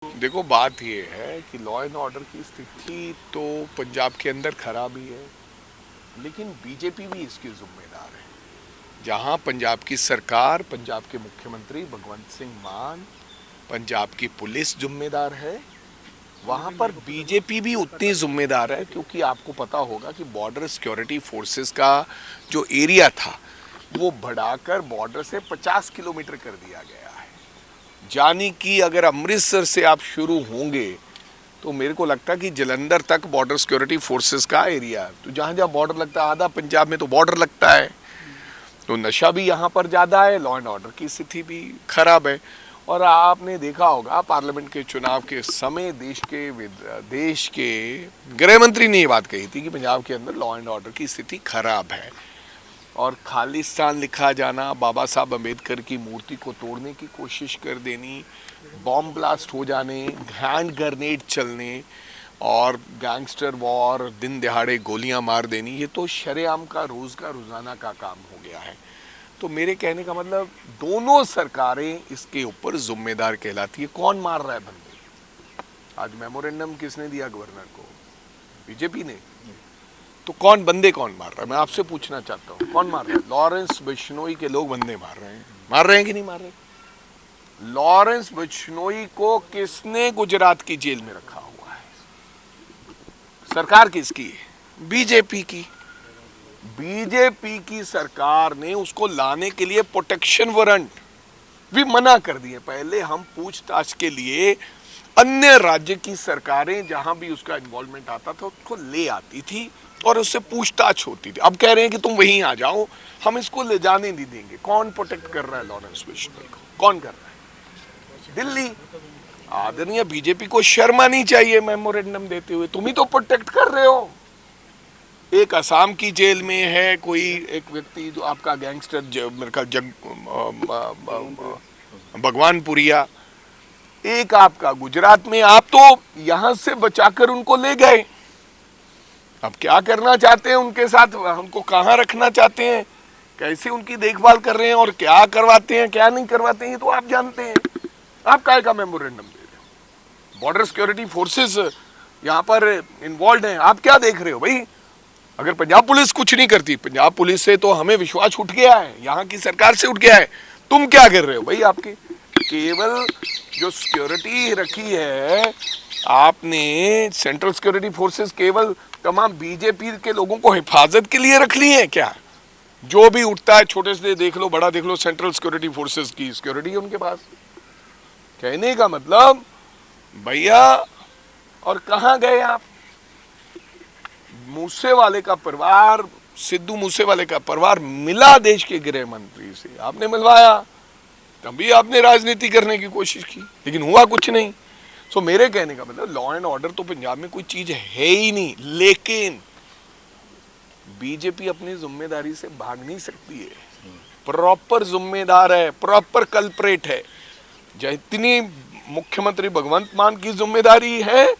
देखो, बात ये है कि लॉ एंड ऑर्डर की स्थिति तो पंजाब के अंदर खराब ही है, लेकिन बीजेपी भी इसकी जिम्मेदार है। जहां पंजाब की सरकार, पंजाब के मुख्यमंत्री भगवंत सिंह मान, पंजाब की पुलिस जिम्मेदार है, वहां पर बीजेपी भी उतनी जिम्मेदार है। क्योंकि आपको पता होगा कि बॉर्डर सिक्योरिटी फोर्सेस का जो एरिया था वो बढ़ाकर बॉर्डर से 50 किलोमीटर कर दिया गया है। जानी कि अगर अमृतसर से आप शुरू होंगे तो मेरे को लगता है कि जलंधर तक बॉर्डर सिक्योरिटी फोर्सेस का एरिया, तो जहां जहां बॉर्डर लगता है, आधा पंजाब में तो बॉर्डर लगता है, तो नशा भी यहां पर ज़्यादा है, लॉ एंड ऑर्डर की स्थिति भी खराब है। और आपने देखा होगा पार्लियामेंट के चुनाव के समय देश के गृह मंत्री ने ये बात कही थी कि पंजाब के अंदर लॉ एंड ऑर्डर की स्थिति खराब है। और खालिस्तान लिखा जाना, बाबा साहब अम्बेडकर की मूर्ति को तोड़ने की कोशिश कर देनी, बॉम्ब ब्लास्ट हो जाने, हैंड ग्रेनेड चलने और गैंगस्टर वॉर, दिन दिहाड़े गोलियां मार देनी, ये तो शरेआम का रोज का रोजाना का काम हो गया है। तो मेरे कहने का मतलब, दोनों सरकारें इसके ऊपर जिम्मेदार कहलाती है। कौन मार रहा है बंदे? आज मेमोरेंडम किसने दिया गवर्नर को? बीजेपी ने। तो कौन मार रहा है? मैं आपसे पूछना चाहता हूँ, कौन मार रहा है? लॉरेंस बिश्नोई के लोग बंदे मार रहे हैं कि नहीं मार रहे? लॉरेंस बिश्नोई को किसने गुजरात की जेल में रखा हुआ है? सरकार किसकी है? बीजेपी की। बीजेपी की सरकार ने उसको लाने के लिए प्रोटेक्शन वारंट भी मना कर दिए। पहले हम पूछताछ के लिए अन्य राज्य की सरकारें जहां भी उसका इन्वॉल्वमेंट आता था उसको ले आती थी और उससे पूछताछ होती थी। अब कह रहे हैं कि तुम वहीं आ जाओ, हम इसको ले जाने नहीं देंगे। कौन प्रोटेक्ट कर रहा है लॉरेंस बिश्नोई को? कौन कर रहा है? दिल्ली। आदरणीय बीजेपी को शर्म आनी चाहिए मेमोरेंडम देते हुए। तुम ही तो प्रोटेक्ट कर रहे हो। एक असम की जेल में है कोई एक व्यक्ति जो आपका गैंगस्टर, मेरे ख्याल भगवानपुरिया। एक आपका गुजरात में, आप तो यहां से बचाकर उनको ले गए। अब क्या करना चाहते हैं उनके साथ? हमको कहां रखना चाहते हैं, कैसे उनकी देखभाल कर रहे हैं और क्या करवाते हैं क्या नहीं करवाते हैं, ये तो आप जानते हैं। आप काय का मेमोरेंडम दे रहे हो? बॉर्डर सिक्योरिटी फोर्सेस यहां पर इन्वॉल्व हैं, आप क्या देख रहे हो भाई? अगर पंजाब पुलिस कुछ नहीं करती, पंजाब पुलिस से तो हमें विश्वास उठ गया है, यहाँ की सरकार से उठ गया है, तुम क्या कर रहे हो भाई? आपके केवल जो सिक्योरिटी रखी है आपने, सेंट्रल सिक्योरिटी फोर्सेस केवल तमाम बीजेपी के लोगों को हिफाजत के लिए रख ली है क्या? जो भी उठता है, छोटे से देख लो बड़ा देख लो, सेंट्रल सिक्योरिटी फोर्सेस की सिक्योरिटी है उनके पास। कहने का मतलब भैया, और कहां गए आप? मूसेवाले का परिवार, सिद्धू मूसेवाले का परिवार मिला देश के गृह मंत्री से, आपने मिलवाया, तभी आपने राजनीति करने की कोशिश की, लेकिन हुआ कुछ नहीं। सो मेरे कहने का मतलब, लॉ एंड ऑर्डर तो पंजाब में कोई चीज है ही नहीं, लेकिन बीजेपी अपनी जिम्मेदारी से भाग नहीं सकती है। प्रॉपर जिम्मेदार है, प्रॉपर कल्प्रेट है। जितनी मुख्यमंत्री भगवंत मान की जिम्मेदारी है,